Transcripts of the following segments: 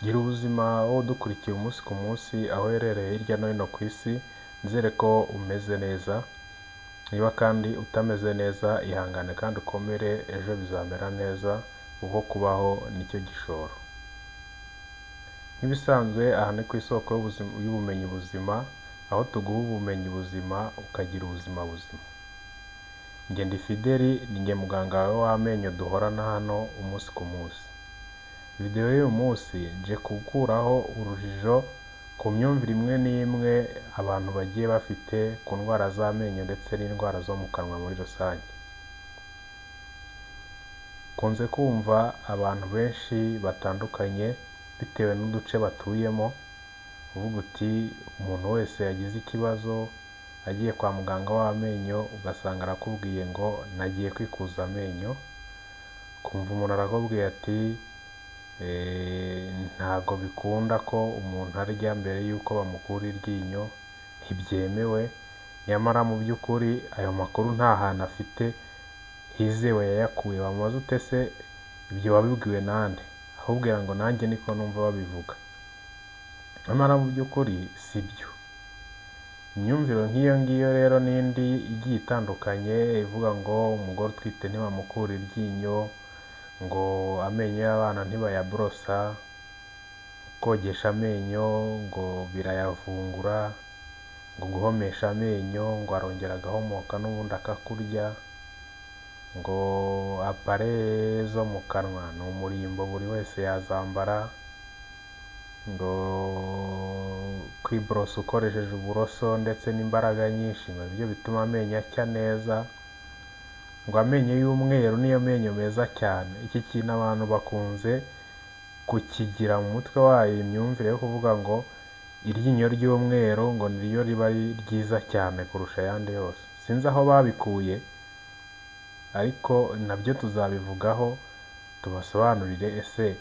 Gira ubuzima wowe udukurikiye umunsi ku munsi aho uherereye hirya no hino ku isi, nizere ko umeze neza. Niba kandi utameze neza ihangane kandi ukomere, ejo bizamera neza kuko kubaho nicyo gishoro. Nk'ibisanzwe aha ni ku isoko y'ubumenyi buzima, aho tuguha ubumenyi buzima ukagira ubuzima buzima. Njye ndi Fideli, ni njye muganga wawe w'amenyo duhorana hano umunsi ku munsi. Video y'uyu munsi nje gukuraho urujijo ku myumvire imwe n'imwe abantu bagiye bafite ku ndwara z'amenyo ndetse n'indwara zo mu kanwa muri rusange. Kunze kumva abantu benshi batandukanye bitewe n'uduce batuyemo, uvuga uti umuntu wese yagize ikibazo agiye kwa muganga w'amenyo ugasanga arakubwiye ngo nagiye kwikuza amenyo, kumva umuntu arakubwiye ati ntago bikunda ko umuntu arya mbere y'uko bamukura iryinyo, ntibyemewe. Nyamara mu by'ukuri ayo makuru nta hantu afite hizewe yayakuye. Wamubaza ute se ibyo wabibwiwe nande? Ahubwira ngo nanjye niko numva babivuga. Nyamara mu by'ukuri si byo. Imyumvire nk'iyo ngiyo rero n'indi igiye itandukanye ivuga ngo umugore utwite ntibamukura iryinyo, ngo amenyo y'abana ntibayaborosa, kogesha amenyo ngo birayavungura, ngo guhomesha amenyo ngo arongera agahomoka n'ubundi akakurya, ngo apareye zo mu kanwa ni umurimbo buri wese yazambara, ngo kwiborosa ukoresheje uburoso ndetse n'imbaraga nyinshi ngo nibyo bituma amenyo acya neza, ngo amenyo y'umweru niyo menyo meza cyane. Iki kintu abantu bakunze kukigira mu mutwe wayo imyumvire yo kuvuga ngo iryinyo ry'umweru ngo niryo riba ari ryiza cyane kurusha ayandi yose. Sinzi aho babikuye, ariko nabyo tuzabivugaho tubasobanurire ese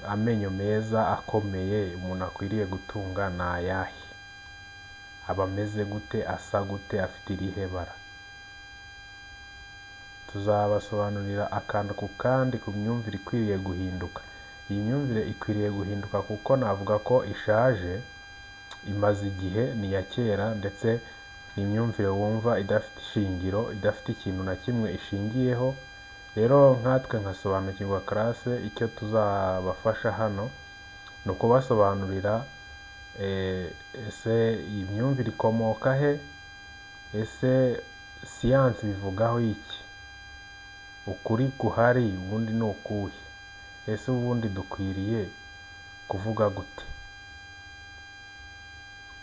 amenyo meza akomeye umuntu akwiriye gutunga ni ayahe? Aba ameze gute? Asa gute? Afite irihe bara? Tuzabasobanurira akantu ku kandi ku myumvire ikwiriye guhinduka. Iyi myumvire ikwiriye guhinduka kuko navuga ko ishaje, imaze igihe, ni iya kera, ndetse ni imyumvire wumva idafite ishingiro, idafite ikintu na kimwe ishingiyeho. Rero nkatwe nka Sobanukirwa Classe icyo tuzabafasha hano ni ukubasobanurira ese iyi myumvire ikomoka he? Ese siyansi bivugaho iki? Ukuri guhari ubundi ni ukuhe? Ese ubundi dukwiriye kuvuga gute?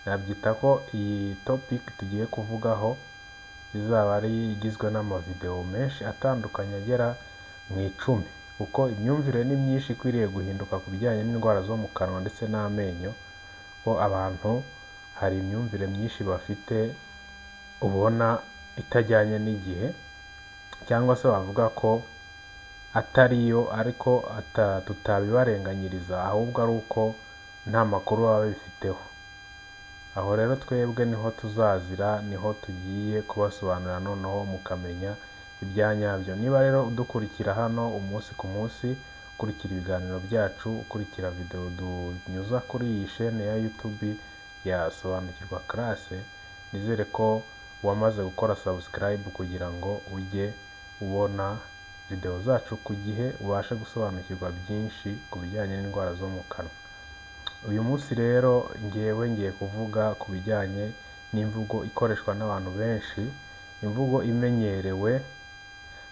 Nabyita ko iyi topic tugiye kuvugaho izaba ari igizwe n'amavideo menshi atandukanye agera mu 10, kuko imyumvire ni myinshi ikwiriye guhinduka ku bijyanye n'indwara zo mu kanwa ndetse n'amenyo. Ko abantu hari imyumvire myinshi bafite ubona itajyanye n'igihe, cyangwa se bavuga ko atariyo, ariko tutabibarenganyiriza, ahubwo ari uko nta makuru baba babifiteho. Aho rero twebwe niho tuzazira, niho tugiye kubasobanurira noneho mukamenya ibyanyabyo. Niba rero udukurikira hano umunsi ku munsi, ukurikira ibiganiro byacu, ukurikira video dunyuza kuri iyi chaîne ya YouTube ya Sobanukirwa Classe, nizere ko wamaze gukora subscribe kugira ngo ujye ubona video zacu ku gihe, ubashe gusobanukirwa byinshi ku bijyanye n'indwara zo mu kanwa. Uyu munsi rero ngiye kuvuga ku bijyanye n'imvugo ikoreshwa n'abantu benshi, imvugo imenyerewe,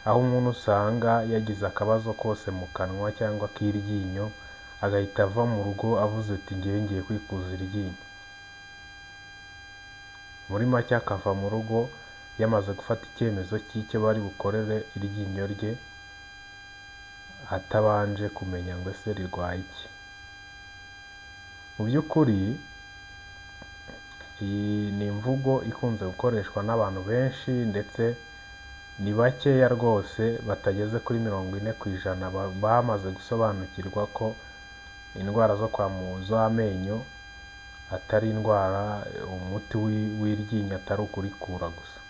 aho umuntu usanga yagize akabazo kose mu kanwa cyangwa k'iryinyo agahita ava mu rugo avuze ati ngiye kwikuza iryinyo. Muri make akava mu rugo yamaze gufata icyemezo cy'icyo bari bukorere iryinyo rye, atabanje kumenya ngo ese rirwaye iki. Mu by'ukuri iyi ni imvugo ikunze gukoreshwa n'abantu benshi, ndetse ni bakeya rwose, batageze kuri 40% bamaze gusobanukirwa ko indwara z'amenyo atari indwara, umuti w'iryinyo atari ukurikura gusa.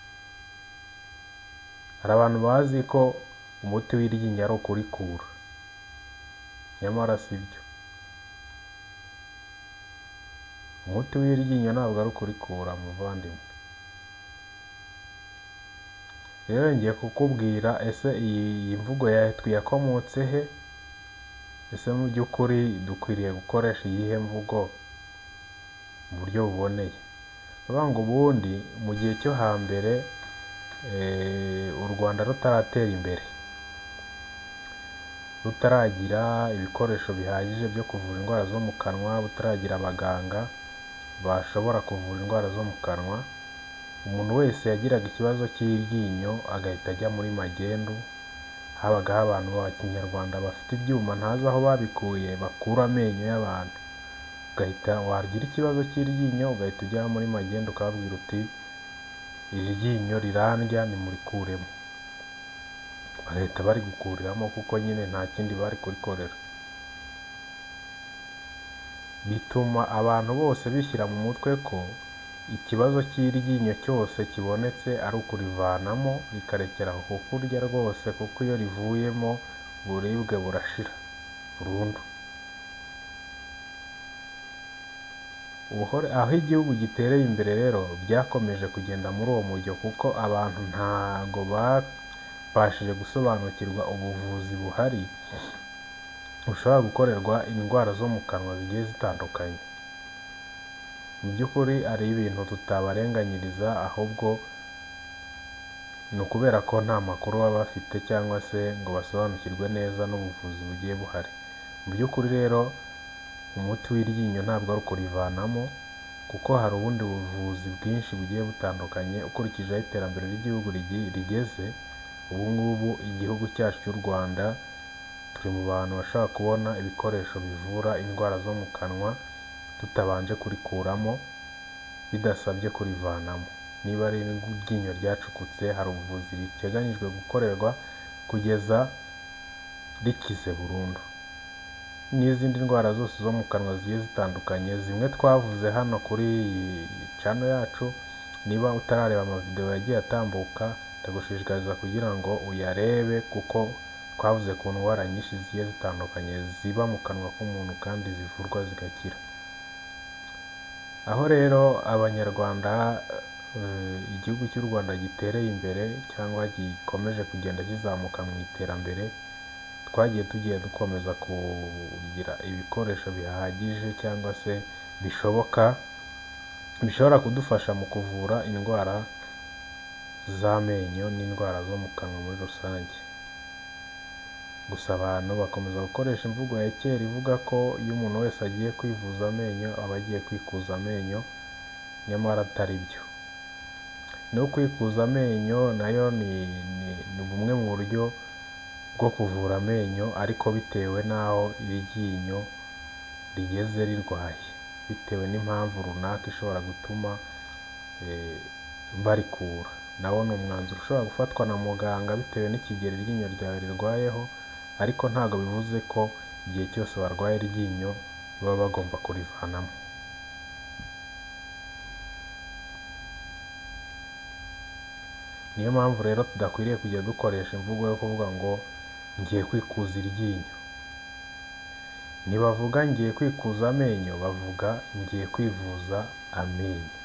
Hari abantu bazi ko umuti w'iryinyo ari ukurikura, nyamara si byo. umuti w'iryinyo ntabwo ari ukurikura muvandimwe. Rero ngiye kukubwira ese iyi mvugo yakomotse he? Ese mu by'ukuri dukwiriye gukoresha iyihe mvugo mu buryo buboneye? Bavuga ngo ubundi mu gihe cyo hambere u Rwanda rutaratera imbere, rutaragira ibikoresho bihagije byo kuvura indwara zo mu kanwa, butaragira abaganga bashobora kuvura indwara zo mu kanwa, umuntu wese yagiraga ikibazo cy'iryinyo agahita ajya muri magendu. Habagaho abantu ba kinyarwanda bafite ibyuma ntazi aho babikuye bakura amenyo y'abantu, wagira ikibazo cy'iryinyo ugahita ujya muri magendu ukababwira uti iri ryinyo rirandya nimurikuremo, bagahita bari gukuriramo kuko nyine nta kindi bari kurikorera. Bituma abantu bose bishyira mu mutwe ko ikibazo cy'iryinyo cyose kibonetse ari ukurivanamo rikarekera aho kurya rwose, kuko iyo rivuyemo uburibwe burashira burundu. Aho igihugu gitereye imbere rero byakomeje kugenda muri uwo mujyo, kuko abantu ntago babashije gusobanukirwa ubuvuzi buhari bushobora gukorerwa indwara zo mu kanwa zigiye zitandukanye. Mu by'ukuri ari ibintu tutabarenganyiriza, ahubwo ni ukubera ko nta makuru baba bafite cyangwa se ngo basobanukirwe neza n'ubuvuzi bugiye buhari. Mu by'ukuri rero umuti w'iryinyo ntabwo ari ukurivanamo, kuko hari ubundi buvuzi bwinshi bugiye butandukanye ukurikije aho iterambere ry'igihugu rigeze. Ubu ngubu igihugu cyacu cy'u Rwanda turi mu bantu bashobora kubona ibikoresho bivura indwara zo mu kanwa tutabanje kurikuramo, bidasabye kurivanamo. Niba ari iryinyo ryacukutse, hari ubuvuzi biteganyijwe gukorerwa kugeza rikize burundu. N'izindi ndwara zose zo mu kanwa zigiye zitandukanye, zimwe twavuze hano kuri iyi channel yacu. Niba utarareba amavideo yagiye atambuka, ndagushishikariza kugira ngo uyarebe, kuko twavuze ku ndwara nyinshi zigiye zitandukanye ziba mu kanwa k'umuntu kandi zivurwa zigakira. Aho rero abanyarwanda, igihugu cy'u Rwanda gitereye imbere cyangwa gikomeje kugenda kizamuka mu iterambere, tugiye dukomeza kugira ibikoresho bihagije cyangwa se bishobora kudufasha mu kuvura indwara z'amenyo n'indwara zo mu kanwa muri rusange. Gusa abantu bakomeza gukoresha imvugo ya kera ivuga ko iyo umuntu wese agiye kwivuza amenyo aba agiye kwikuza amenyo, nyamara atari byo. No kwikuza amenyo nayo ni bumwe mu buryo bwo kuvura amenyo, ariko bitewe n'aho iryinyo rigeze rirwaye, bitewe n'impamvu runaka ishobora gutuma barikura. Nawo ni umwanzuro ushobora gufatwa na muganga bitewe n'ikigero iryinyo ryawe rirwayeho, ariko ntabwo bivuze ko igihe cyose barwaye iryinyo baba bagomba kurivanamo. Niyo mpamvu rero tudakwiriye kujya dukoresha imvugo yo kuvuga ngo ngiye kwikuza iryinyo. Nibavuga ngiye kwikuza amenyo, bavuga ngiye kwivuza amenyo.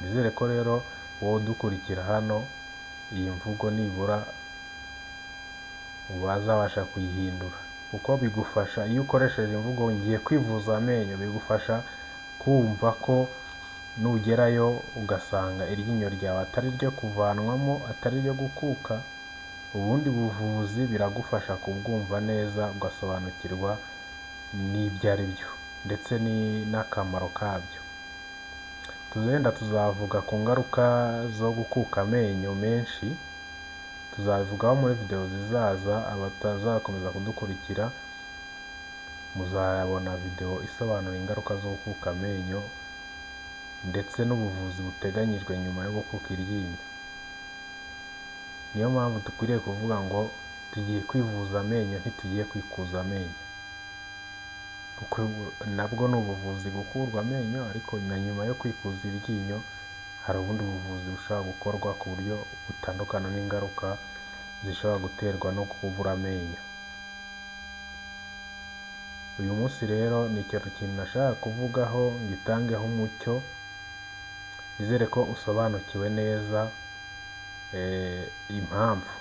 Nizere ko rero wowe udukurikira hano, iyi mvugo nibura wazabasha kuyihindura, kuko bigufasha iyo ukoresheje imvugo ngiye kwivuza amenyo, bigufasha kumva ko nugerayo ugasanga iryinyo ryawe atari ryo kuvanwamo, atari ryo gukuka, ubundi buvuzi biragufasha kubwumva neza, ugasobanukirwa n'ibyo ari byo ndetse n'akamaro kabyo. Tuzavuga ku ngaruka zo gukuka amenyo menshi, tuzabivugaho muri video zizaza. Abatazakomeza kudukurikira muzayabona video isobanura ingaruka zo gukuka amenyo ndetse n'ubuvuzi buteganyijwe nyuma yo gukuka iryinyo. Niyo mpamvu dukwiriye kuvuga ngo tugiye kwivuza amenyo, ntitugiye kwikuza amenyo, kuko nabwo ni ubuvuzi gukurwa amenyo, ariko na nyuma yo kwikuza iryinyo hari ubundi buvuzi bushobora gukorwa ku buryo butandukana n'ingaruka zishobora guterwa no kubura amenyo. Uyu munsi rero ni ikintu nashaka kuvugaho ngitangeho umucyo, nizere ko usobanukiwe neza impamvu.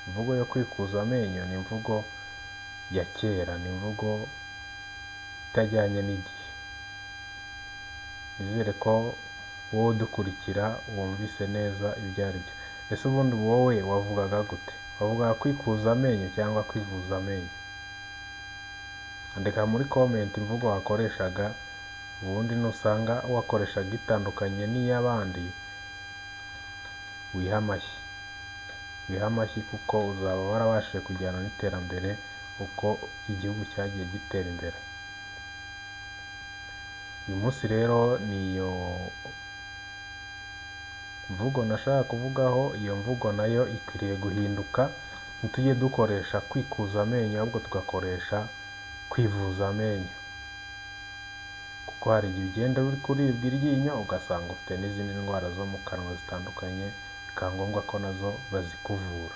Imvugo yo kwikuza amenyo ni imvugo ya kera, ni imvugo itajyanye n'igihe. Nizere ko wowe udukurikira wumvise neza ibyo ari byo. Ese ubundi wowe wavugaga gute? Wavugaga kwikuza amenyo cyangwa kwivuza amenyo? Andika muri comment imvugo wakoreshaga, ubundi nusanga wakoreshaga itandukanye n'iy'abandi, wiha amashyi. Wiha amashyi kuko uzaba warabashije kujyana n'iterambere uko igihugu cyagiye gitera imbere. Uyu munsi rero niyo mvugo nashaka kuvugaho. Iyo mvugo nayo ikwiriye guhinduka, ntitujye dukoresha kwikuza amenyo ahubwo tugakoresha kwivuza amenyo, kuko hari igihe ugenda uri kuribwa iryinyo ugasanga ufite n'izindi ndwara zo mu kanwa zitandukanye, bikaba ngombwa ko nazo bazikuvura.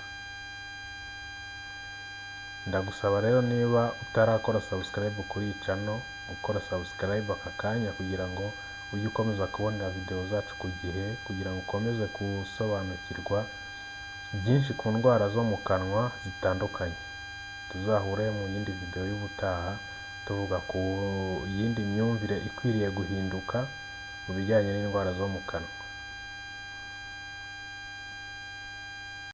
Ndagusaba rero niba utarakora subscribe kuri iyi channel, gukora subscribe aka kanya kugira ngo ujye ukomeza kubonera video zacu ku gihe, kugira ngo ukomeze gusobanukirwa byinshi ku ndwara zo mu kanwa zitandukanye. Tuzahure mu yindi video y'ubutaha tuvuga ku yindi myumvire ikwiriye guhinduka mu bijyanye n'indwara zo mu kanwa.